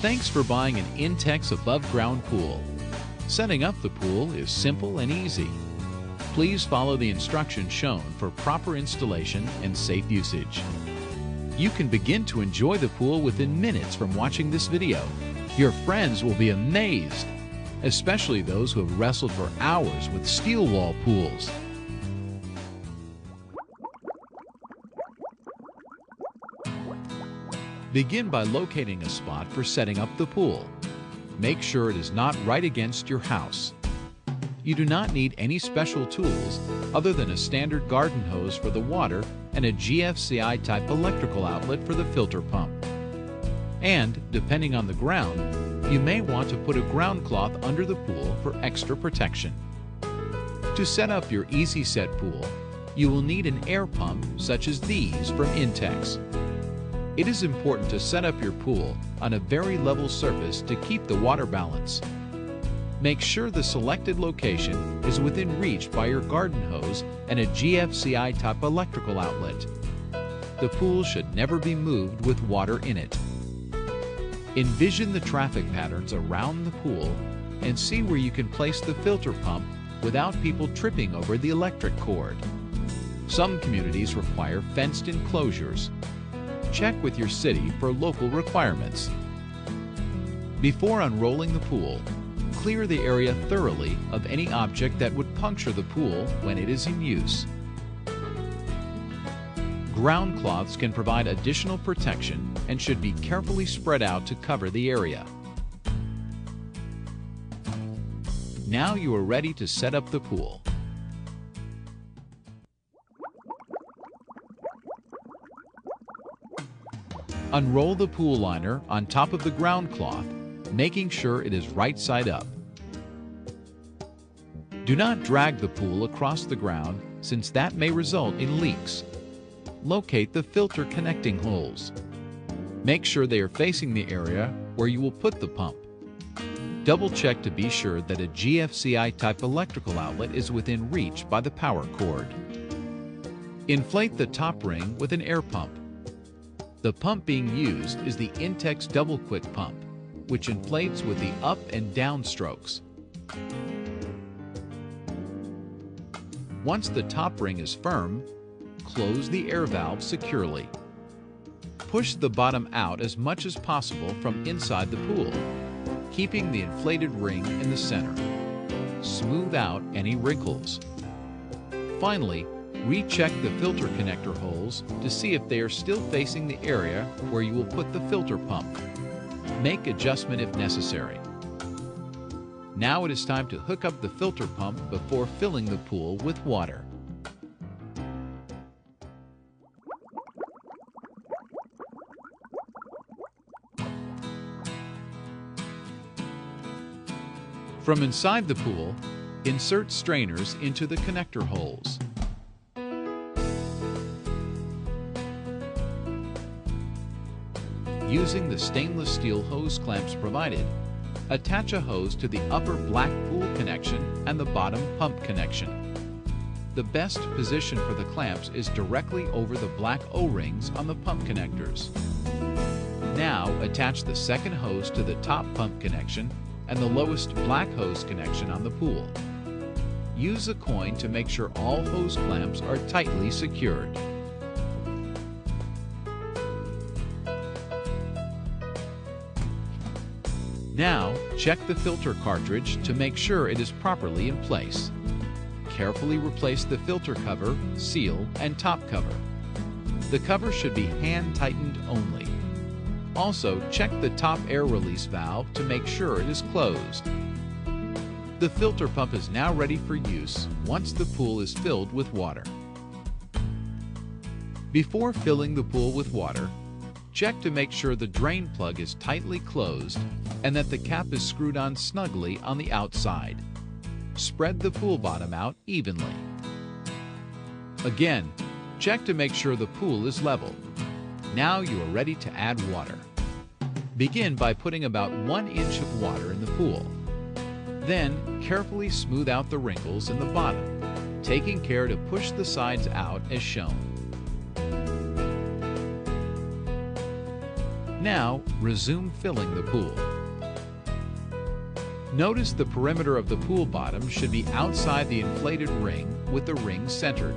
Thanks for buying an Intek's above-ground pool. Setting up the pool is simple and easy. Please follow the instructions shown for proper installation and safe usage. You can begin to enjoy the pool within minutes from watching this video. Your friends will be amazed, especially those who have wrestled for hours with steel wall pools. Begin by locating a spot for setting up the pool. Make sure it is not right against your house. You do not need any special tools other than a standard garden hose for the water and a GFCI-type electrical outlet for the filter pump. And, depending on the ground, you may want to put a ground cloth under the pool for extra protection. To set up your easy set pool, you will need an air pump such as these from Intek's. It is important to set up your pool on a very level surface to keep the water balance. Make sure the selected location is within reach by your garden hose and a GFCI-type electrical outlet. The pool should never be moved with water in it. Envision the traffic patterns around the pool and see where you can place the filter pump without people tripping over the electric cord. Some communities require fenced enclosures. Check with your city for local requirements. Before unrolling the pool, clear the area thoroughly of any object that would puncture the pool when it is in use. Ground cloths can provide additional protection and should be carefully spread out to cover the area. Now you are ready to set up the pool. Unroll the pool liner on top of the ground cloth, making sure it is right side up. Do not drag the pool across the ground since that may result in leaks. Locate the filter connecting holes. Make sure they are facing the area where you will put the pump. Double check to be sure that a GFCI-type electrical outlet is within reach by the power cord. Inflate the top ring with an air pump. The pump being used is the Intek's Double Quick Pump, which inflates with the up and down strokes. Once the top ring is firm, close the air valve securely. Push the bottom out as much as possible from inside the pool, keeping the inflated ring in the center. Smooth out any wrinkles. Finally, recheck the filter connector holes to see if they are still facing the area where you will put the filter pump. Make adjustment if necessary. Now it is time to hook up the filter pump before filling the pool with water. From inside the pool, insert strainers into the connector holes. Using the stainless steel hose clamps provided, attach a hose to the upper black pool connection and the bottom pump connection. The best position for the clamps is directly over the black O-rings on the pump connectors. Now attach the second hose to the top pump connection and the lowest black hose connection on the pool. Use a coin to make sure all hose clamps are tightly secured. Now, check the filter cartridge to make sure it is properly in place. Carefully replace the filter cover, seal, and top cover. The cover should be hand-tightened only. Also, check the top air release valve to make sure it is closed. The filter pump is now ready for use once the pool is filled with water. Before filling the pool with water, check to make sure the drain plug is tightly closed and that the cap is screwed on snugly on the outside. Spread the pool bottom out evenly. Again, check to make sure the pool is level. Now you are ready to add water. Begin by putting about 1 inch of water in the pool. Then, carefully smooth out the wrinkles in the bottom, taking care to push the sides out as shown. Now, resume filling the pool. Notice the perimeter of the pool bottom should be outside the inflated ring with the ring centered.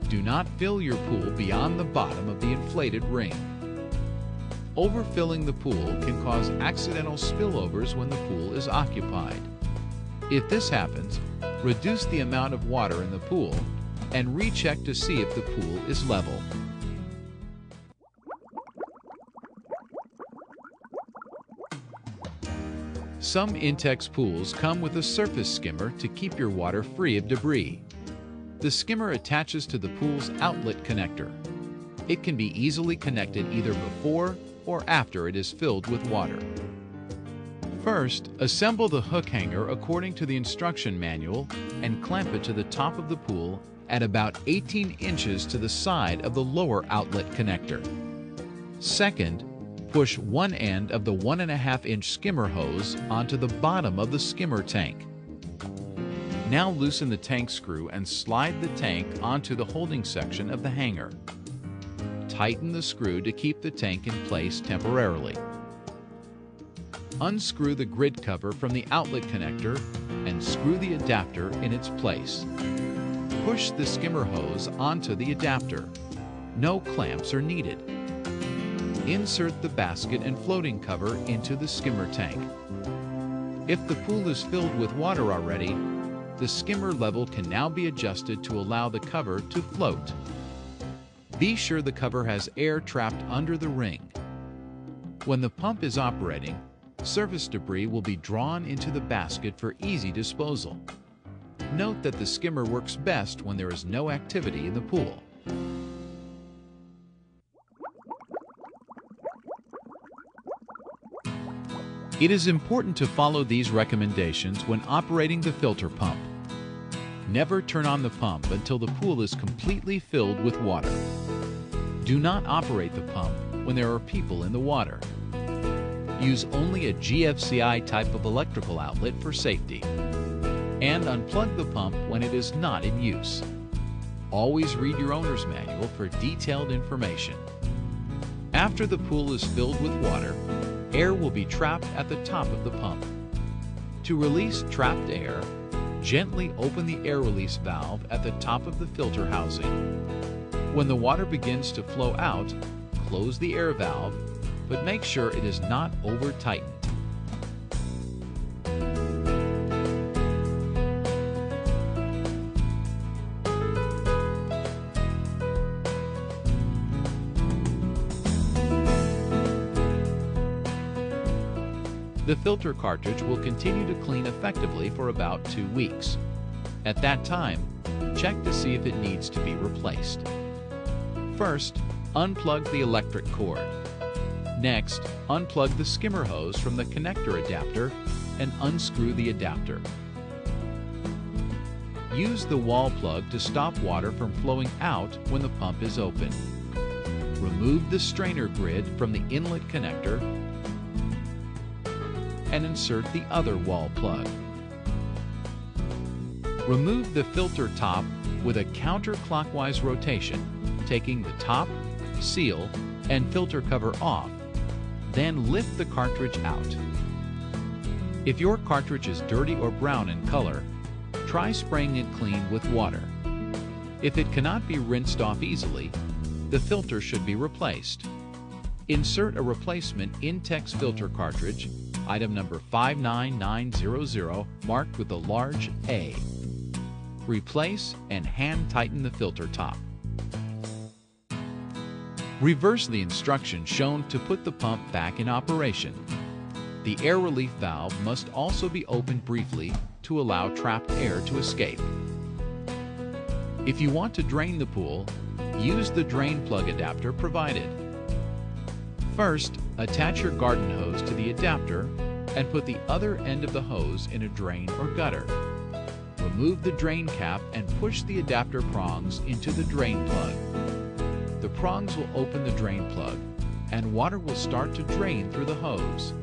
Do not fill your pool beyond the bottom of the inflated ring. Overfilling the pool can cause accidental spillovers when the pool is occupied. If this happens, reduce the amount of water in the pool and recheck to see if the pool is level. Some Intex pools come with a surface skimmer to keep your water free of debris. The skimmer attaches to the pool's outlet connector. It can be easily connected either before or after it is filled with water. First, assemble the hook hanger according to the instruction manual and clamp it to the top of the pool at about 18 inches to the side of the lower outlet connector. Second, push one end of the 1.5-inch skimmer hose onto the bottom of the skimmer tank. Now loosen the tank screw and slide the tank onto the holding section of the hanger. Tighten the screw to keep the tank in place temporarily. Unscrew the grid cover from the outlet connector and screw the adapter in its place. Push the skimmer hose onto the adapter. No clamps are needed. Insert the basket and floating cover into the skimmer tank. If the pool is filled with water already, the skimmer level can now be adjusted to allow the cover to float. Be sure the cover has air trapped under the ring. When the pump is operating, surface debris will be drawn into the basket for easy disposal. Note that the skimmer works best when there is no activity in the pool. It is important to follow these recommendations when operating the filter pump. Never turn on the pump until the pool is completely filled with water. Do not operate the pump when there are people in the water. Use only a GFCI type of electrical outlet for safety. And unplug the pump when it is not in use. Always read your owner's manual for detailed information. After the pool is filled with water, air will be trapped at the top of the pump. To release trapped air, gently open the air release valve at the top of the filter housing. When the water begins to flow out, close the air valve, but make sure it is not over-tightened. The filter cartridge will continue to clean effectively for about 2 weeks. At that time, check to see if it needs to be replaced. First, unplug the electric cord. Next, unplug the skimmer hose from the connector adapter and unscrew the adapter. Use the wall plug to stop water from flowing out when the pump is open. Remove the strainer grid from the inlet connector and insert the other wall plug. Remove the filter top with a counterclockwise rotation, taking the top, seal, and filter cover off, then lift the cartridge out. If your cartridge is dirty or brown in color, try spraying it clean with water. If it cannot be rinsed off easily, the filter should be replaced. Insert a replacement Intek's filter cartridge, item number 59900, marked with a large A. Replace and hand tighten the filter top. Reverse the instructions shown to put the pump back in operation. The air relief valve must also be opened briefly to allow trapped air to escape. If you want to drain the pool, use the drain plug adapter provided. First, attach your garden hose to the adapter and put the other end of the hose in a drain or gutter. Remove the drain cap and push the adapter prongs into the drain plug. The prongs will open the drain plug and water will start to drain through the hose.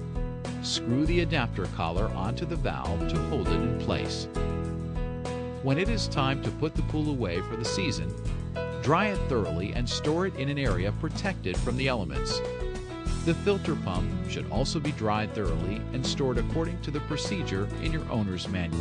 Screw the adapter collar onto the valve to hold it in place. When it is time to put the pool away for the season, dry it thoroughly and store it in an area protected from the elements. The filter pump should also be dried thoroughly and stored according to the procedure in your owner's manual.